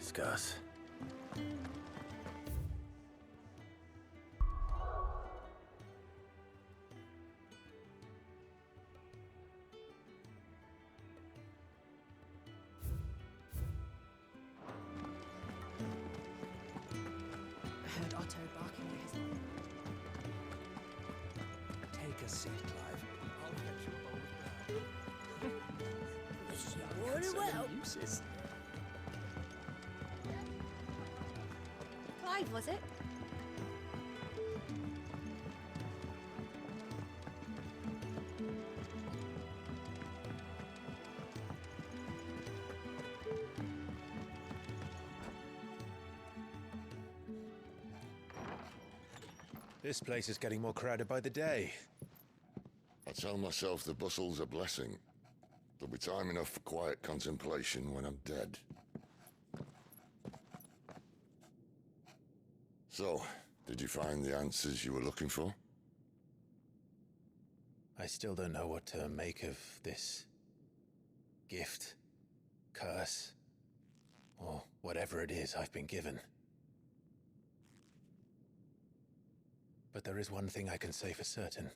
discuss. I heard Otto barking at his mother. Take a seat, Clive. I'll fetch you a bowl of Very well. uses. Clive, was it? This place is getting more crowded by the day. I tell myself the bustle's a blessing. There'll be time enough for quiet contemplation when I'm dead. So, did you find the answers you were looking for? I still don't know what to make of this gift, curse, or whatever it is I've been given. But there is one thing I can say for certain.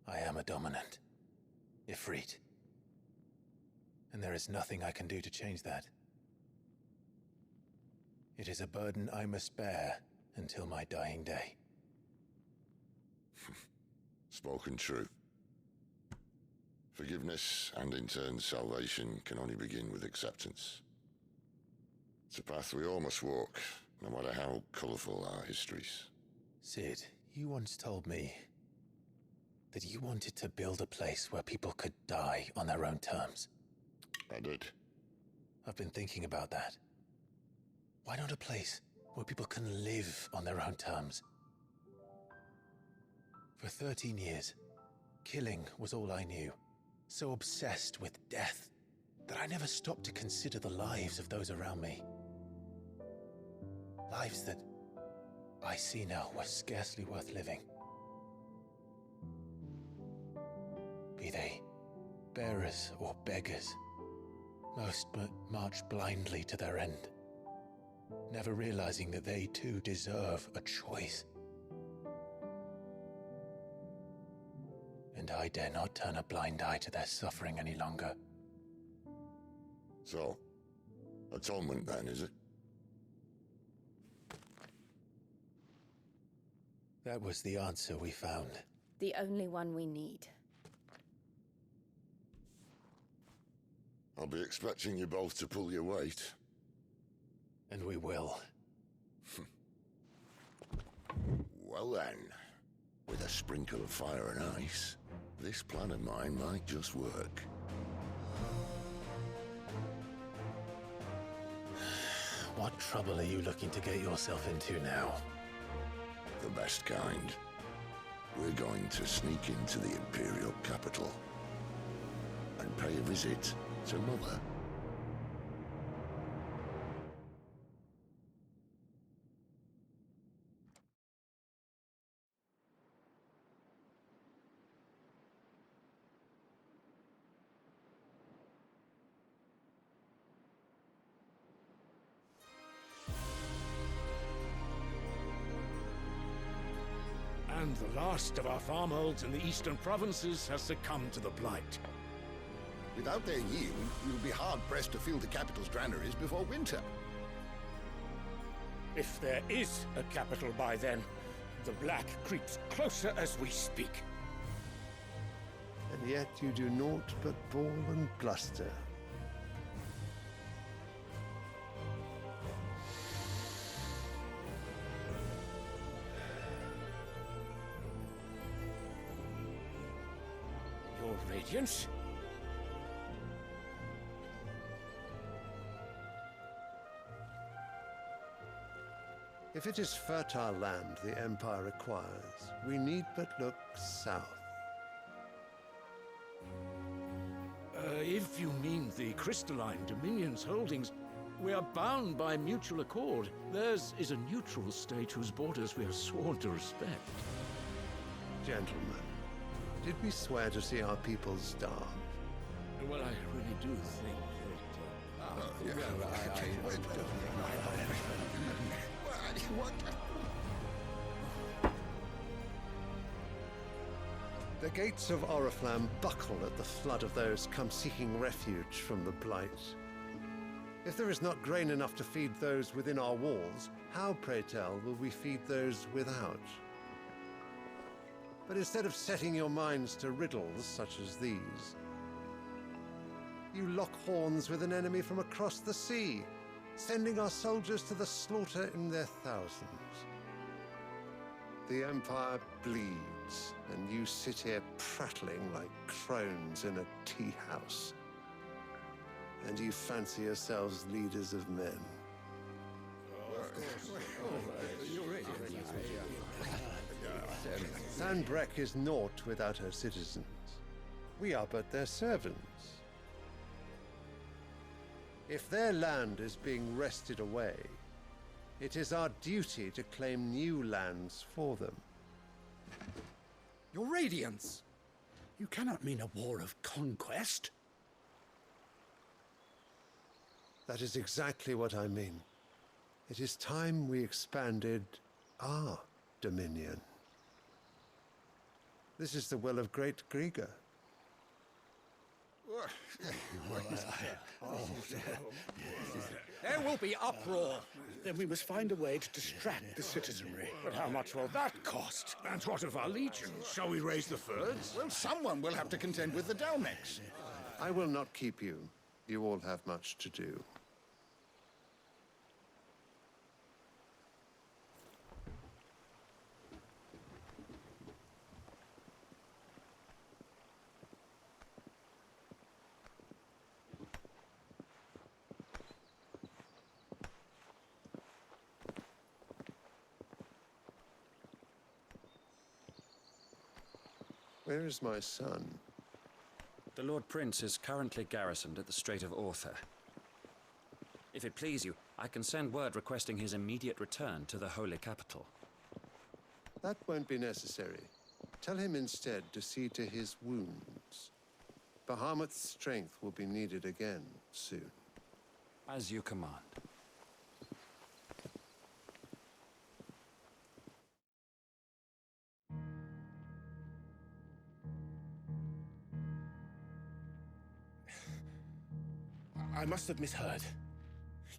I am a dominant, Ifrit. And there is nothing I can do to change that. It is a burden I must bear until my dying day. Spoken true. Forgiveness and in turn salvation can only begin with acceptance. It's a path we all must walk, no matter how colourful our histories. Cid, you once told me that you wanted to build a place where people could die on their own terms. I did. I've been thinking about that. Why not a place where people can live on their own terms? For 13 years, killing was all I knew. So obsessed with death that I never stopped to consider the lives of those around me. Lives that I see now were scarcely worth living. Be they bearers or beggars, most but march blindly to their end, never realizing that they too deserve a choice. And I dare not turn a blind eye to their suffering any longer. So, atonement then, is it? That was the answer we found. The only one we need. I'll be expecting you both to pull your weight. And we will. Well then, with a sprinkle of fire and ice, this plan of mine might just work. What trouble are you looking to get yourself into now? The best kind. We're going to sneak into the Imperial capital and pay a visit to Mother. And the last of our farmholds in the eastern provinces has succumbed to the blight. Without their yield, we will be hard-pressed to fill the capital's granaries before winter. If there is a capital by then, the Black creeps closer as we speak. And yet you do naught but bawl and bluster. Your Radiance? If it is fertile land the Empire requires, we need but look south. If you mean the Crystalline Dominion's holdings, we are bound by mutual accord. Theirs is a neutral state whose borders we are sworn to respect. Gentlemen, did we swear to see our people starve? Well, I really do think that... What? The gates of Oriflamme buckle at the flood of those come seeking refuge from the Blight. If there is not grain enough to feed those within our walls, how, pray tell, will we feed those without? But instead of setting your minds to riddles such as these, you lock horns with an enemy from across the sea, sending our soldiers to the slaughter in their thousands. The Empire bleeds, and you sit here prattling like crones in a tea house. And you fancy yourselves leaders of men. Sanbreque is naught without her citizens. We are but their servants. If their land is being wrested away, it is our duty to claim new lands for them. Your Radiance! You cannot mean a war of conquest. That is exactly what I mean. It is time we expanded our dominion. This is the will of great Grieger. There will be uproar. Then we must find a way to distract the citizenry. But how much will that cost? And what of our legions? Shall we raise the thirds? Well, someone will have to contend with the Dalmex. I will not keep you. You all have much to do. Where is my son? The Lord Prince is currently garrisoned at the Strait of Orther. If it please you, I can send word requesting his immediate return to the Holy Capital. That won't be necessary. Tell him instead to see to his wounds. Bahamut's strength will be needed again soon. As you command. I must have misheard.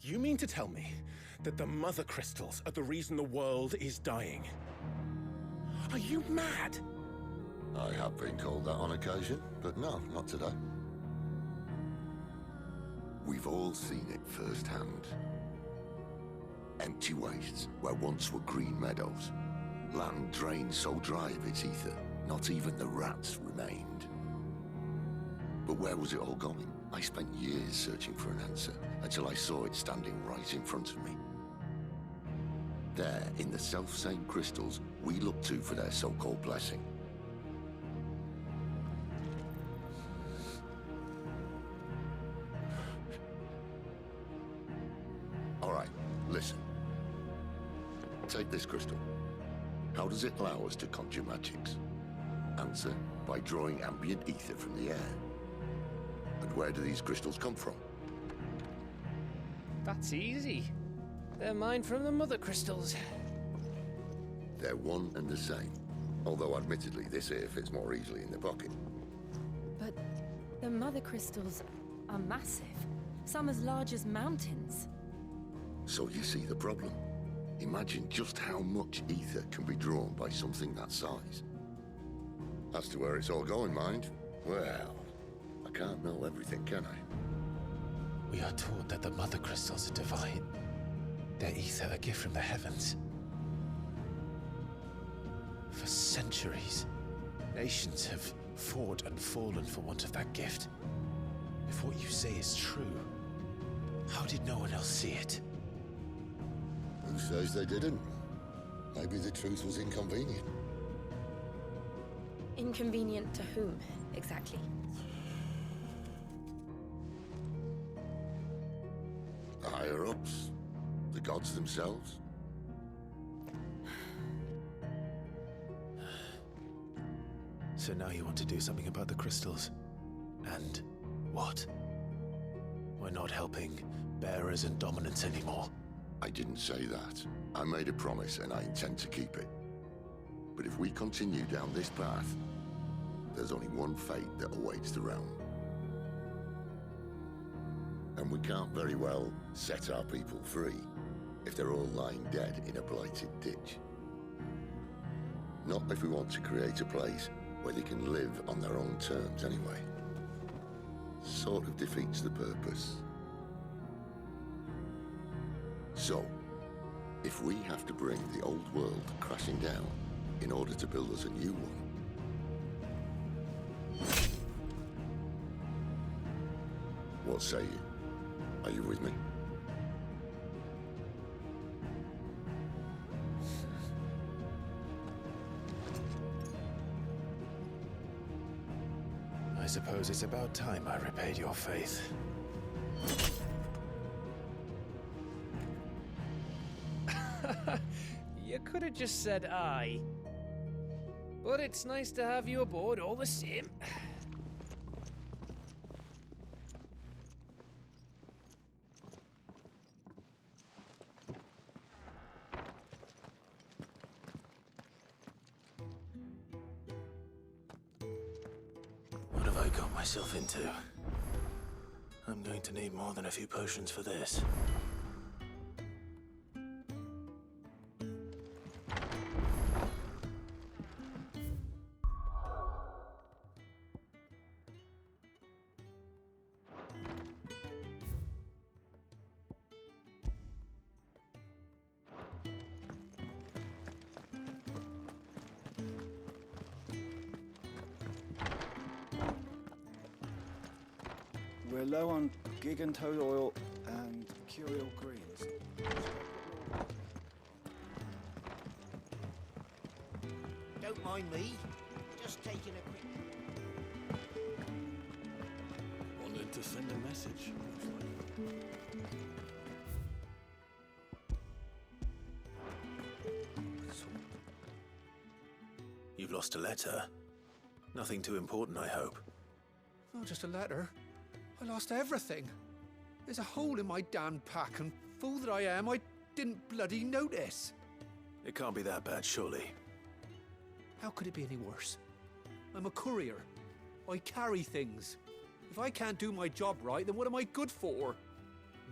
You mean to tell me that the Mother Crystals are the reason the world is dying? Are you mad? I have been called that on occasion, but no, not today. We've all seen it firsthand. Empty wastes where once were green meadows. Land drained so dry of its ether, not even the rats remained. But where was it all going? I spent years searching for an answer, until I saw it standing right in front of me. There, in the self-same crystals we look to for their so-called blessing. All right, listen. Take this crystal. How does it allow us to conjure magics? Answer, by drawing ambient ether from the air. And where do these crystals come from? That's easy. They're mined from the Mother Crystals. They're one and the same. Although admittedly this here fits more easily in the pocket. But the Mother Crystals are massive. Some as large as mountains. So you see the problem. Imagine just how much ether can be drawn by something that size. As to where it's all going, mind, well, I can't know everything, can I? We are taught that the Mother Crystals are divine. Their ether a gift from the heavens. For centuries, nations have fought and fallen for want of that gift. If what you say is true, how did no one else see it? Who says they didn't? Maybe the truth was inconvenient. Inconvenient to whom, exactly? The higher-ups, the gods themselves. So now you want to do something about the crystals. And what? Why we're not helping bearers and dominants anymore. I didn't say that. I made a promise and I intend to keep it. But if we continue down this path, there's only one fate that awaits the realm. And we can't very well set our people free if they're all lying dead in a blighted ditch. Not if we want to create a place where they can live on their own terms anyway. Sort of defeats the purpose. So, if we have to bring the old world crashing down in order to build us a new one, what say you? Are you with me? I suppose it's about time I repaid your faith. You could have just said aye. But it's nice to have you aboard all the same. What have I got myself into? I'm going to need more than a few potions for this. We're low on gigantode oil and curial greens. Don't mind me. Just taking a quick... Wanted to send a message. You've lost a letter. Nothing too important, I hope. Not just a letter. I lost everything. There's a hole in my damn pack, and fool that I am, I didn't bloody notice. It can't be that bad, surely. How could it be any worse? I'm a courier. I carry things. If I can't do my job right, then what am I good for?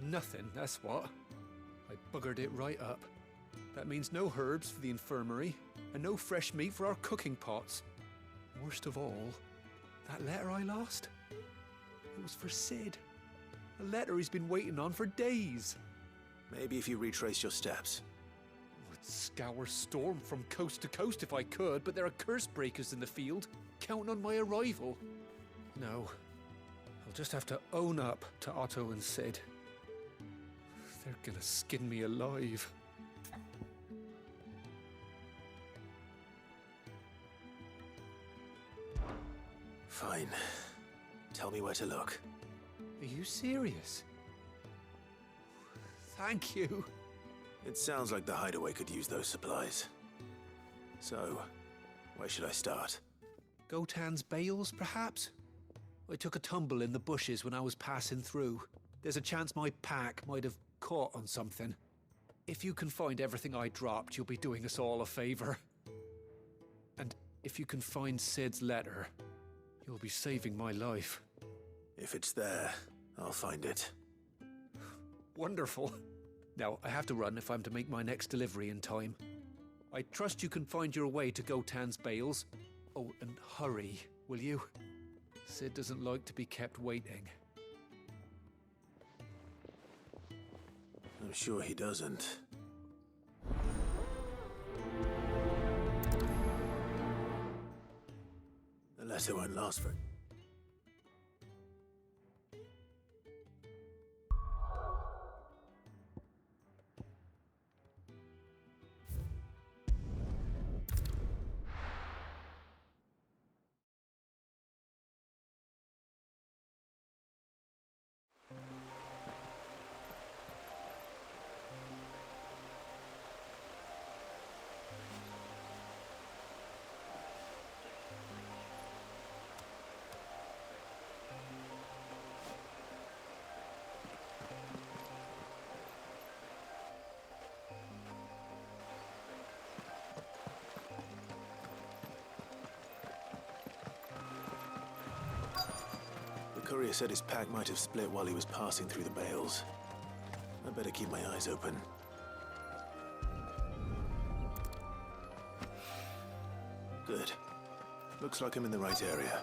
Nothing, that's what. I buggered it right up. That means no herbs for the infirmary, and no fresh meat for our cooking pots. Worst of all, that letter I lost? It was for Cid. A letter he's been waiting on for days. Maybe if you retrace your steps. I'd scour Storm from coast to coast if I could, but there are curse breakers in the field, counting on my arrival. No, I'll just have to own up to Otto and Cid. They're gonna skin me alive. Fine. Tell me where to look. Are you serious? Thank you. It sounds like the hideaway could use those supplies. So, where should I start? Gotan's bales, perhaps? I took a tumble in the bushes when I was passing through. There's a chance my pack might have caught on something. If you can find everything I dropped, you'll be doing us all a favor. And if you can find Cid's letter, you'll be saving my life. If it's there, I'll find it. Wonderful. Now, I have to run if I'm to make my next delivery in time. I trust you can find your way to Gotan's bales. Oh, and hurry, will you? Cid doesn't like to be kept waiting. I'm sure he doesn't. The letter won't last for... Courier said his pack might have split while he was passing through the bales. I better keep my eyes open. Good. Looks like I'm in the right area.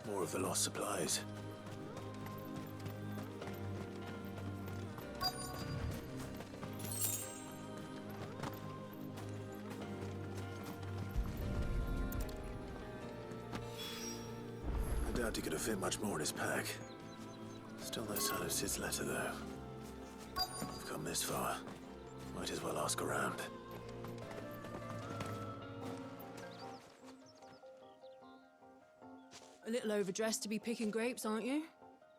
More of the lost supplies. I doubt he could have fit much more in his pack. Still no sign of Sid's letter, though. I've come this far. Might as well ask around. A little overdressed to be picking grapes, aren't you?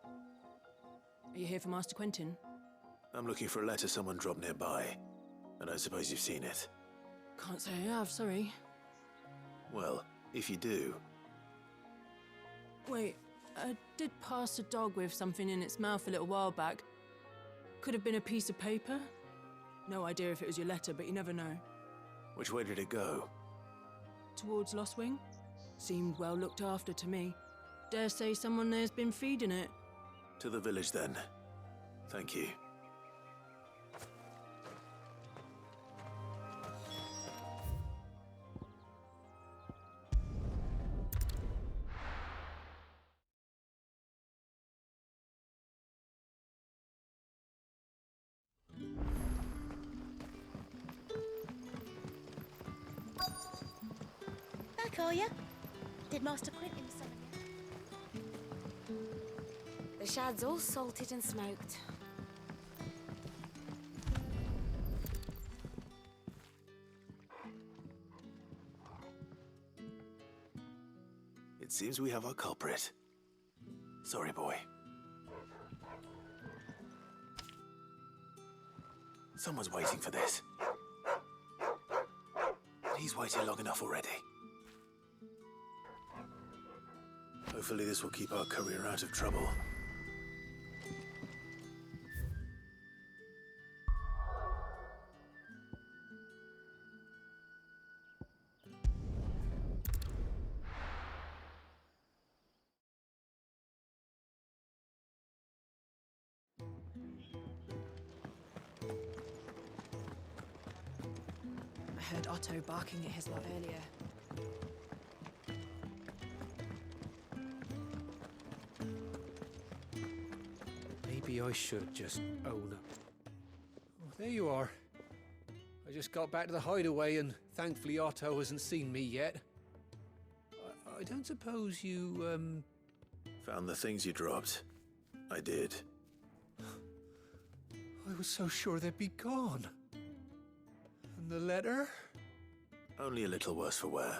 Are you here for Master Quentin? I'm looking for a letter someone dropped nearby, and I suppose you've seen it. Can't say I have, sorry. Well, if you do... Wait, I did pass a dog with something in its mouth a little while back. Could have been a piece of paper. No idea if it was your letter, but you never know. Which way did it go? Towards Lostwing? Seemed well looked after to me. Dare say someone there's been feeding it. To the village, then. Thank you. Back, are you? Did Master Quentin summon you? The shad's all salted and smoked. It seems we have our culprit. Sorry, boy. Someone's waiting for this. And he's waited long enough already. Hopefully this will keep our courier out of trouble. I heard Otto barking at his lot earlier. Maybe I should just own up. Oh, there you are. I just got back to the hideaway and thankfully Otto hasn't seen me yet. I don't suppose you, Found the things you dropped. I did. I was so sure they'd be gone. And the letter? Only a little worse for wear.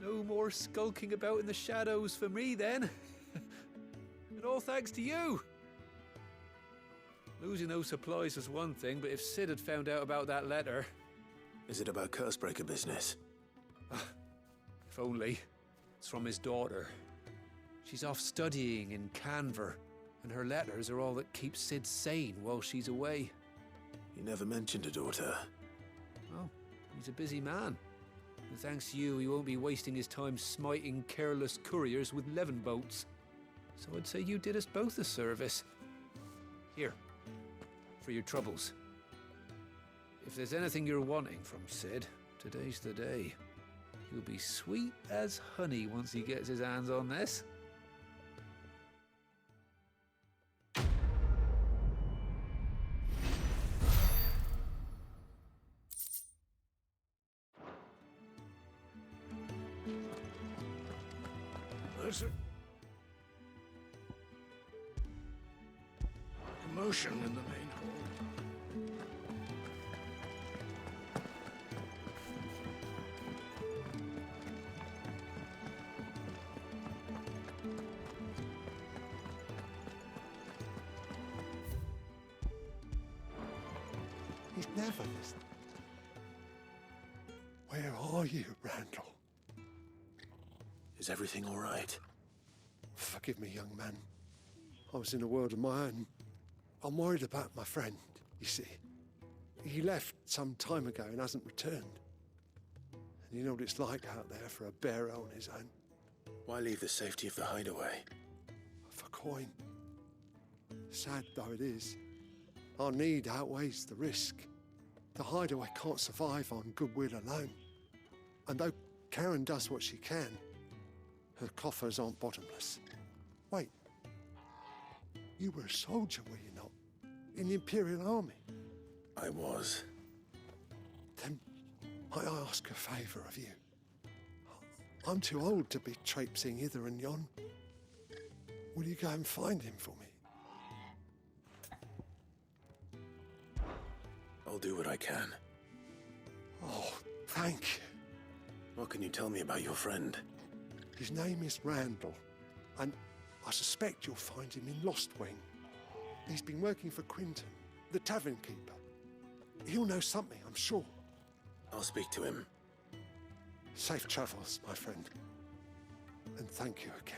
No more skulking about in the shadows for me, then. And all thanks to you. Losing those supplies was one thing, but if Sid had found out about that letter... Is it about Cursebreaker business? If only. It's from his daughter. She's off studying in Canver, and her letters are all that keeps Sid sane while she's away. He never mentioned a daughter. Oh, he's a busy man. And thanks to you, he won't be wasting his time smiting careless couriers with levin boats. So I'd say you did us both a service. Here, for your troubles. If there's anything you're wanting from Sid, today's the day. He'll be sweet as honey once he gets his hands on this. There's a commotion in the main hall. He's never listened. Where are you, Randall? Is everything all right? Forgive me, young man. I was in a world of my own. I'm worried about my friend, you see. He left some time ago and hasn't returned. And you know what it's like out there for a bearer on his own. Why leave the safety of the hideaway? For coin. Sad though it is, our need outweighs the risk. The hideaway can't survive on goodwill alone. And though Karen does what she can, her coffers aren't bottomless. Wait. You were a soldier, were you not? In the Imperial Army? I was. Then might I ask a favour of you? I'm too old to be traipsing hither and yon. Will you go and find him for me? I'll do what I can. Oh, thank you. What can you tell me about your friend? His name is Randall, and I suspect you'll find him in Lostwing. He's been working for Quinton, the tavern keeper. He'll know something, I'm sure. I'll speak to him. Safe travels, my friend. And thank you again.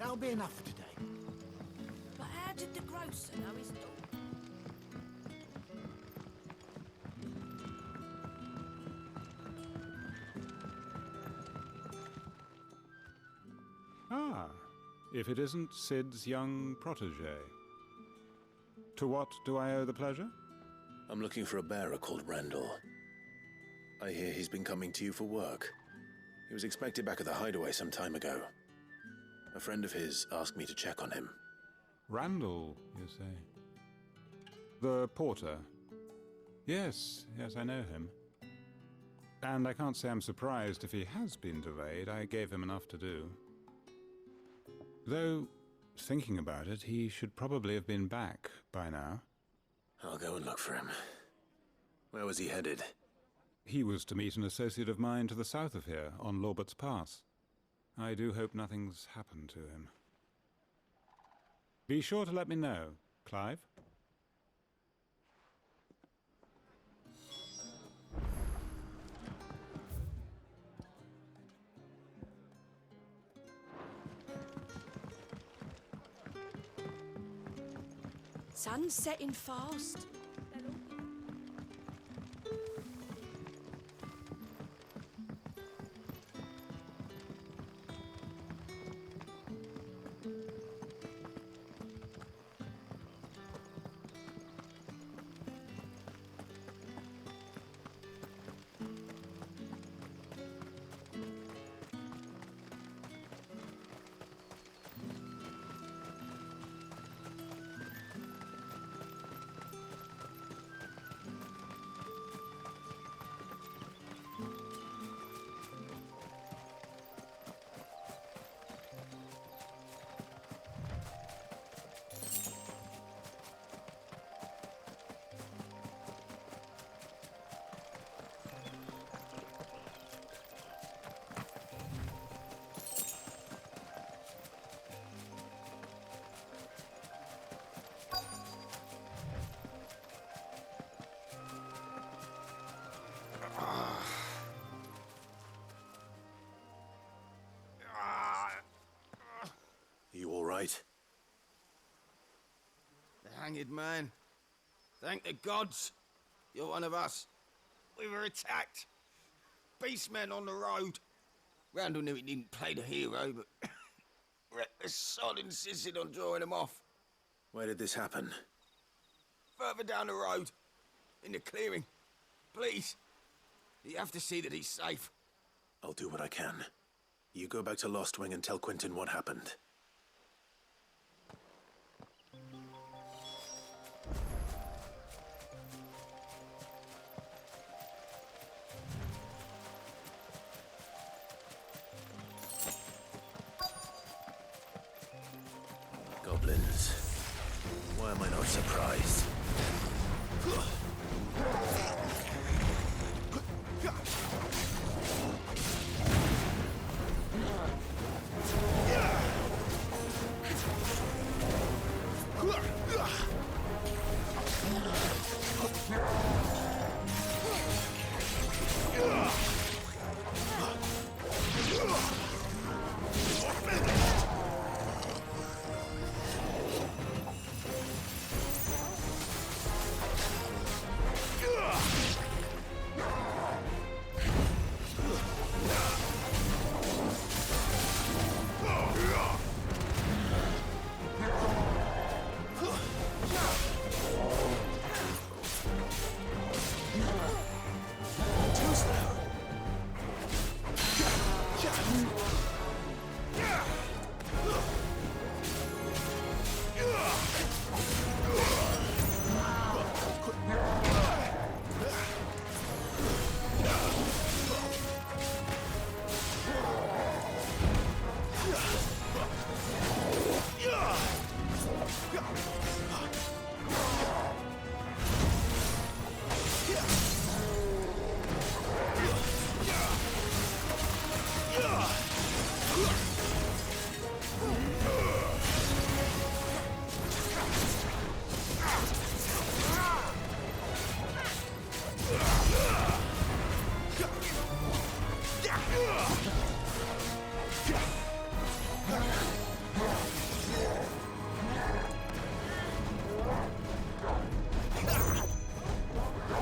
That'll be enough for today. But how did the grocer know his daughter? Ah, if it isn't Sid's young protege. To what do I owe the pleasure? I'm looking for a bearer called Randall. I hear he's been coming to you for work. He was expected back at the hideaway some time ago. A friend of his asked me to check on him. Randall, you say? The porter? Yes, I know him. And I can't say I'm surprised if he has been delayed. I gave him enough to do. Though, thinking about it, he should probably have been back by now. I'll go and look for him. Where was he headed? He was to meet an associate of mine to the south of here, on Lorbert's Pass. I do hope nothing's happened to him. Be sure to let me know, Clive. Sun's setting fast. You all right? The hanged man. Thank the gods. You're one of us. We were attacked. Beastmen on the road. Randall knew he didn't play the hero, but reckless sod insisted on drawing him off. Where did this happen? Further down the road. In the clearing. Please. You have to see that he's safe. I'll do what I can. You go back to Lost Wing and tell Quentin what happened. Goblins. Why am I not surprised?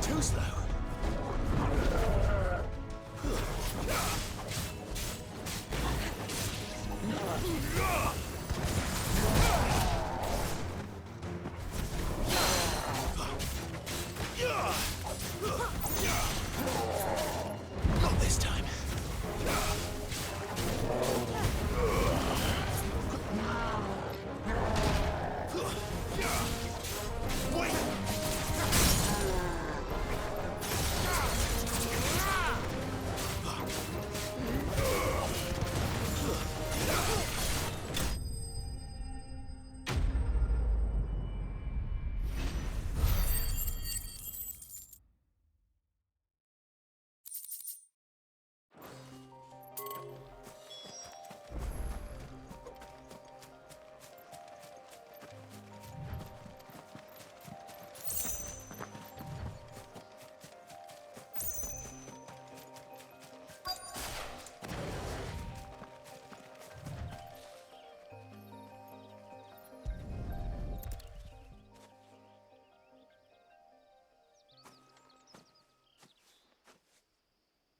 Too slow. Not this time.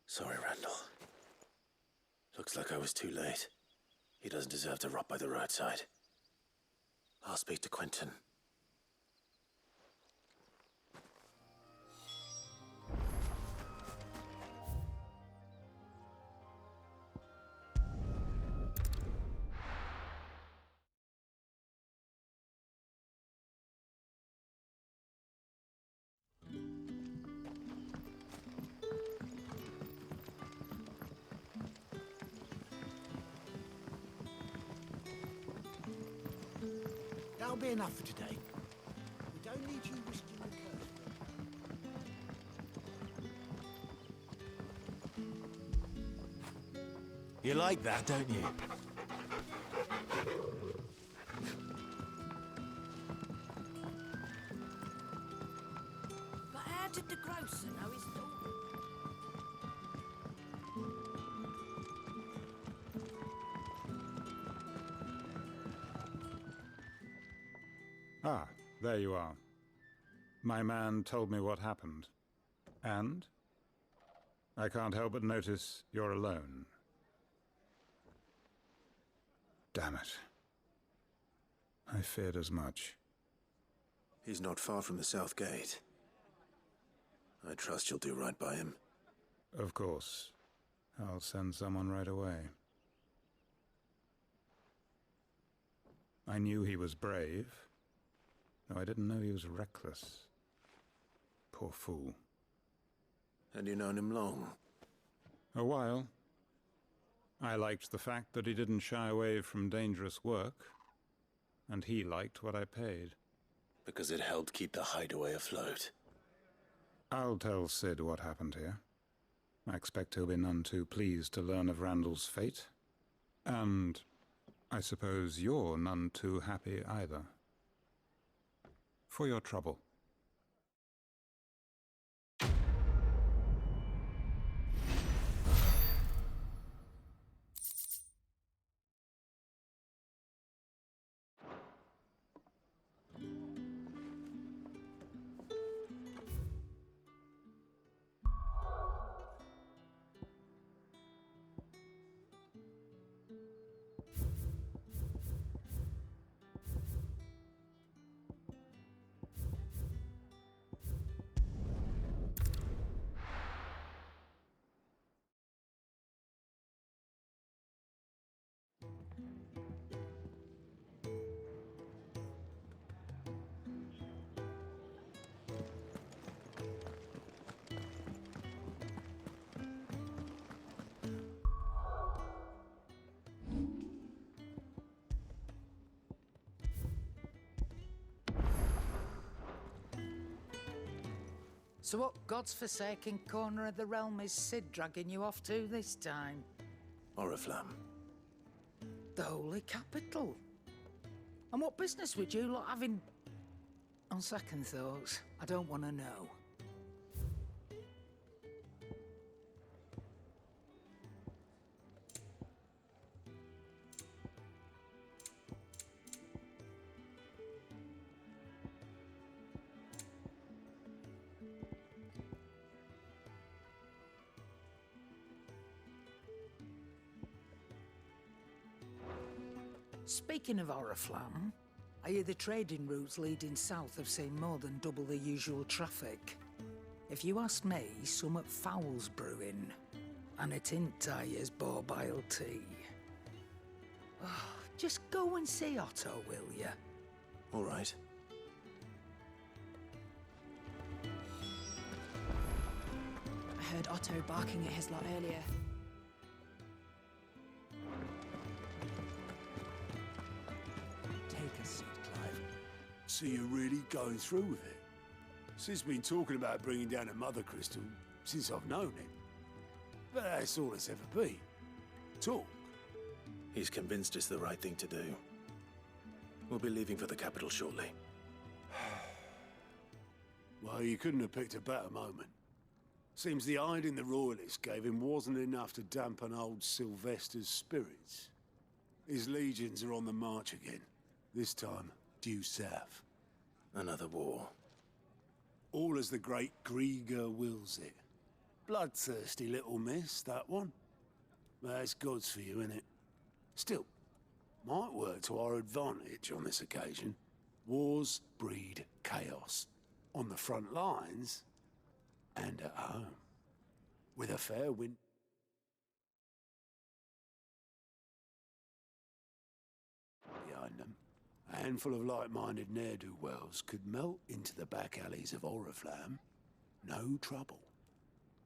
Sorry, Randall. Looks like I was too late. He doesn't deserve to rot by the roadside. I'll speak to Quentin. That'll be enough for today. We don't need you risking the curse. You like that, don't you? But how did the grocer know his daughter? Ah, there you are. My man told me what happened. And? I can't help but notice you're alone. Damn it. I feared as much. He's not far from the South Gate. I trust you'll do right by him. Of course. I'll send someone right away. I knew he was brave, though I didn't know he was reckless. Poor fool. And you known him long? A while. I liked the fact that he didn't shy away from dangerous work, and he liked what I paid. Because it helped keep the hideaway afloat. I'll tell Sid what happened here. I expect he'll be none too pleased to learn of Randall's fate. And I suppose you're none too happy either. For your trouble. So what god's-forsaken corner of the realm is Sid dragging you off to this time? Oriflamme. The Holy Capital. And what business would you lot having... On second thoughts, I don't want to know. Speaking of Oriflamme, I hear the trading routes leading south have seen more than double the usual traffic. If you ask me, somewhat foul's brewing. And it ain't Tyre's borbile tea. Oh, just go and see Otto, will ya? All right. I heard Otto barking at his lot earlier. Take a seat, Clive. So you're really going through with it? Sid's been talking about bringing down a Mother Crystal since I've known him. But that's all it's ever been. Talk. He's convinced it's the right thing to do. We'll be leaving for the capital shortly. Well, you couldn't have picked a better moment. Seems the hiding the Royalists gave him wasn't enough to dampen old Sylvester's spirits. His legions are on the march again. This time, due south. Another war. All as the great Grieger wills it. Bloodthirsty little miss, that one. That's God's for you, innit? Still, might work to our advantage on this occasion. Wars breed chaos. On the front lines, and at home. With a fair wind. Behind them, a handful of like-minded ne'er-do-wells could melt into the back alleys of Oriflamme. No trouble.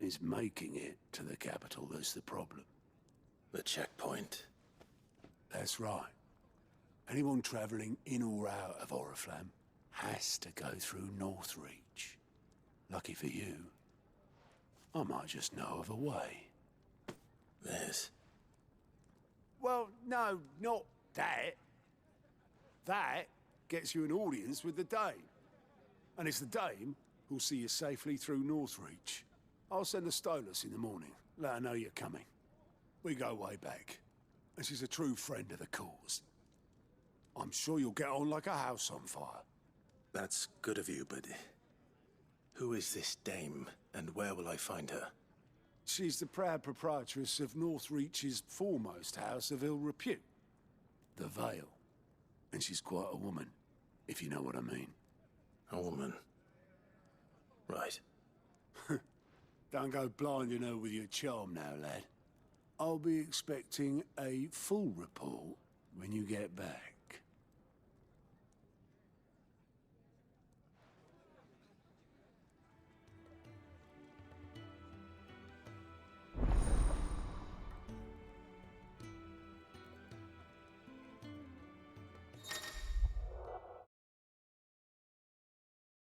It's making it to the capital that's the problem. The checkpoint. That's right. Anyone travelling in or out of Oriflamme has to go through Northreach. Lucky for you, I might just know of a way. This? Well, no, not that. That gets you an audience with the Dame. And it's the Dame who'll see you safely through Northreach. I'll send the Stolas in the morning. Let her know you're coming. We go way back. And she's a true friend of the cause. I'm sure you'll get on like a house on fire. That's good of you, but who is this Dame, and where will I find her? She's the proud proprietress of Northreach's foremost house of ill repute, the Vale. And she's quite a woman, if you know what I mean. A woman? Right. Don't go blinding her with your charm now, lad. I'll be expecting a full report when you get back.